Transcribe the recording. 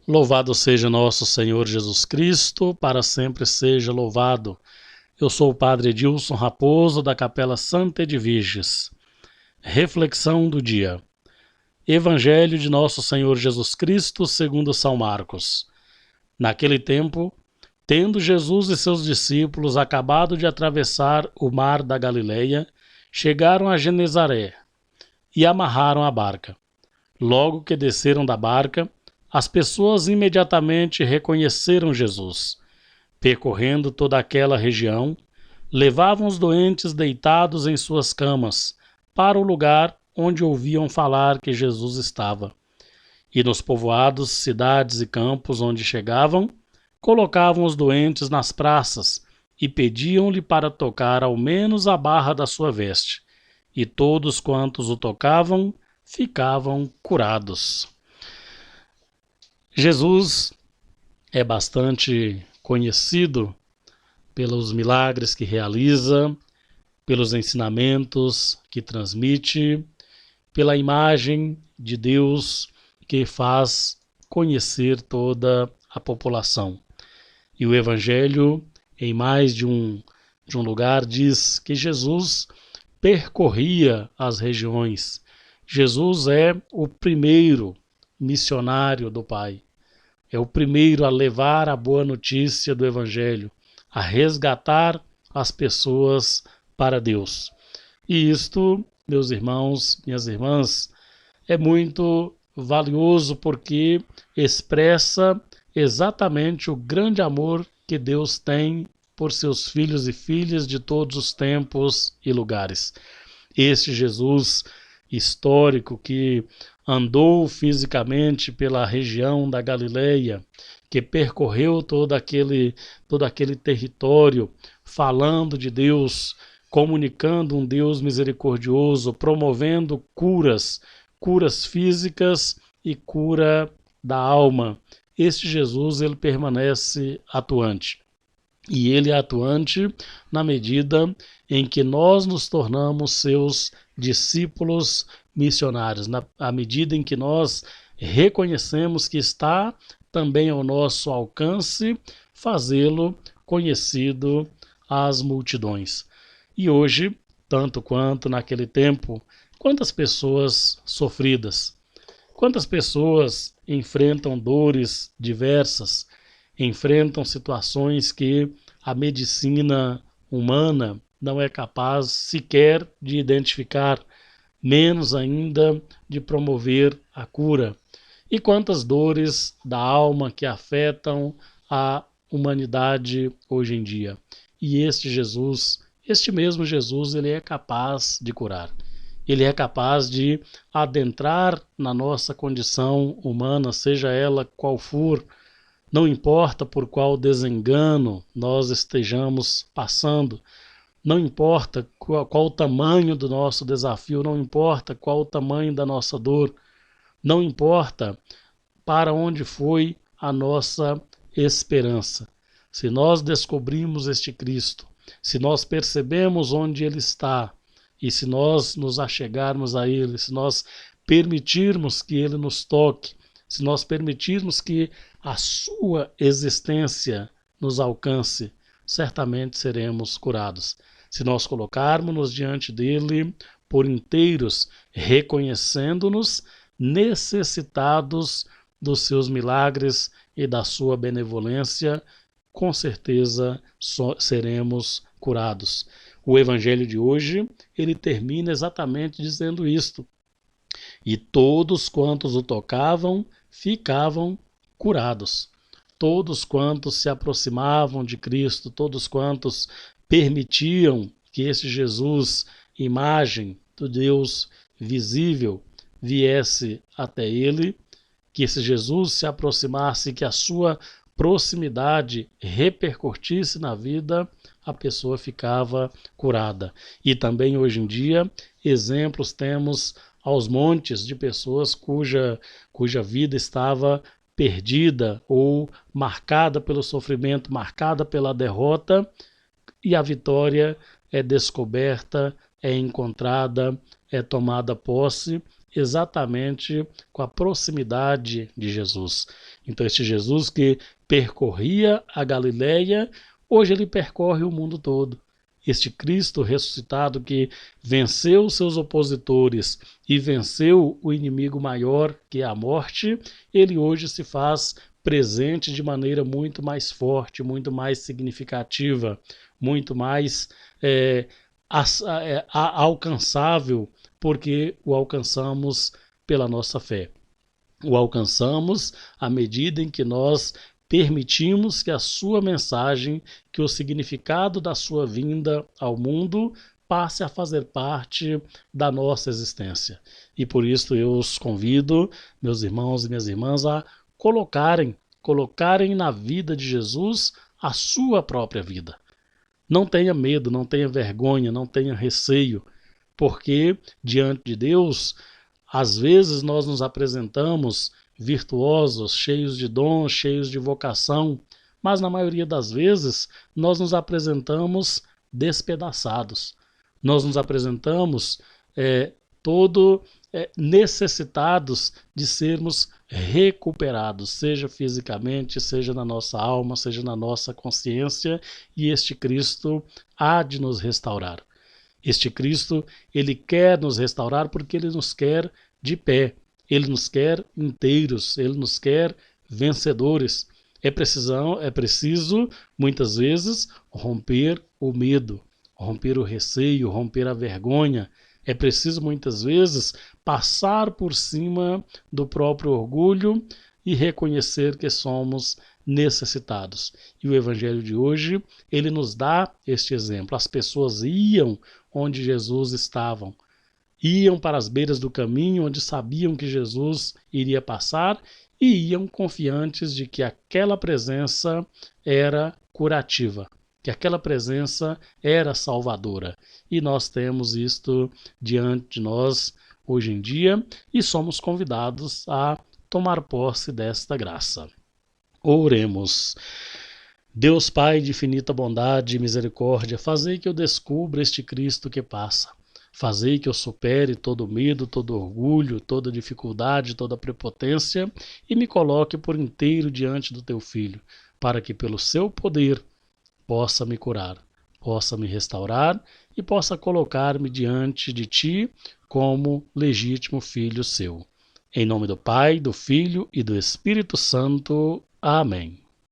Louvado seja nosso Senhor Jesus Cristo, para sempre seja louvado. Eu sou o Padre Edilson Raposo, da Capela Santa Edviges. Reflexão do dia. Evangelho de nosso Senhor Jesus Cristo, segundo São Marcos. Naquele tempo, tendo Jesus e seus discípulos acabado de atravessar o mar da Galileia, chegaram a Genezaré e amarraram a barca. Logo que desceram da barca, as pessoas imediatamente reconheceram Jesus. Percorrendo toda aquela região, levavam os doentes deitados em suas camas para o lugar onde ouviam falar que Jesus estava. E nos povoados, cidades e campos onde chegavam, colocavam os doentes nas praças e pediam-lhe para tocar ao menos a barra da sua veste. E todos quantos o tocavam ficavam curados. Jesus é bastante conhecido pelos milagres que realiza, pelos ensinamentos que transmite, pela imagem de Deus que faz conhecer toda a população. E o Evangelho, em mais de um lugar, diz que Jesus percorria as regiões. Jesus é o primeiro missionário do Pai. É o primeiro a levar a boa notícia do Evangelho, a resgatar as pessoas para Deus. E isto, meus irmãos, minhas irmãs, é muito valioso porque expressa exatamente o grande amor que Deus tem por seus filhos e filhas de todos os tempos e lugares. Este Jesus histórico que andou fisicamente pela região da Galileia, que percorreu todo aquele território, falando de Deus, comunicando um Deus misericordioso, promovendo curas físicas e cura da alma. Este Jesus, ele permanece atuante. E ele é atuante na medida em que nós nos tornamos seus discípulos missionários, à medida em que nós reconhecemos que está também ao nosso alcance fazê-lo conhecido às multidões. E hoje, tanto quanto naquele tempo, quantas pessoas sofridas, quantas pessoas enfrentam dores diversas, enfrentam situações que a medicina humana não é capaz sequer de identificar, menos ainda de promover a cura. E quantas dores da alma que afetam a humanidade hoje em dia. E este mesmo Jesus, ele é capaz de curar. Ele é capaz de adentrar na nossa condição humana, seja ela qual for. Não importa por qual desengano nós estejamos passando, não importa qual o tamanho do nosso desafio, não importa qual o tamanho da nossa dor, não importa para onde foi a nossa esperança. Se nós descobrimos este Cristo, se nós percebemos onde Ele está, e se nós nos achegarmos a Ele, se nós permitirmos que Ele nos toque, se nós permitirmos que a sua existência nos alcance, certamente seremos curados. Se nós colocarmos-nos diante dele por inteiros, reconhecendo-nos necessitados dos seus milagres e da sua benevolência, com certeza seremos curados. O Evangelho de hoje, ele termina exatamente dizendo isto. E todos quantos o tocavam, ficavam curados. Todos quantos se aproximavam de Cristo, todos quantos permitiam que esse Jesus, imagem do Deus visível, viesse até ele, que esse Jesus se aproximasse, que a sua proximidade repercutisse na vida, a pessoa ficava curada. E também hoje em dia, exemplos temos aos montes de pessoas cuja vida estava perdida ou marcada pelo sofrimento, marcada pela derrota, e a vitória é descoberta, é encontrada, é tomada posse exatamente com a proximidade de Jesus. Então, este Jesus que percorria a Galileia, hoje ele percorre o mundo todo. Este Cristo ressuscitado que venceu seus opositores e venceu o inimigo maior, que é a morte, ele hoje se faz presente de maneira muito mais forte, muito mais significativa, muito mais alcançável, porque o alcançamos pela nossa fé. O alcançamos à medida em que nós permitimos que a sua mensagem, que o significado da sua vinda ao mundo passe a fazer parte da nossa existência. E por isso eu os convido, meus irmãos e minhas irmãs, a colocarem na vida de Jesus a sua própria vida. Não tenha medo, não tenha vergonha, não tenha receio, porque diante de Deus, às vezes nós nos apresentamos virtuosos, cheios de dons, cheios de vocação, mas na maioria das vezes nós nos apresentamos despedaçados. Nós nos apresentamos necessitados de sermos recuperados, seja fisicamente, seja na nossa alma, seja na nossa consciência, e este Cristo há de nos restaurar. Este Cristo, ele quer nos restaurar porque ele nos quer de pé, ele nos quer inteiros, ele nos quer vencedores. É preciso, muitas vezes, romper o medo, romper o receio, romper a vergonha. É preciso, muitas vezes, passar por cima do próprio orgulho e reconhecer que somos necessitados. E o Evangelho de hoje, ele nos dá este exemplo. As pessoas iam onde Jesus estava, iam para as beiras do caminho onde sabiam que Jesus iria passar e iam confiantes de que aquela presença era curativa, que aquela presença era salvadora. E nós temos isto diante de nós hoje em dia e somos convidados a tomar posse desta graça. Oremos. Deus Pai de infinita bondade e misericórdia, fazei que eu descubra este Cristo que passa. Fazei que eu supere todo medo, todo orgulho, toda dificuldade, toda prepotência e me coloque por inteiro diante do teu Filho, para que pelo seu poder possa me curar, possa me restaurar e possa colocar-me diante de ti como legítimo filho seu. Em nome do Pai, do Filho e do Espírito Santo. Amém.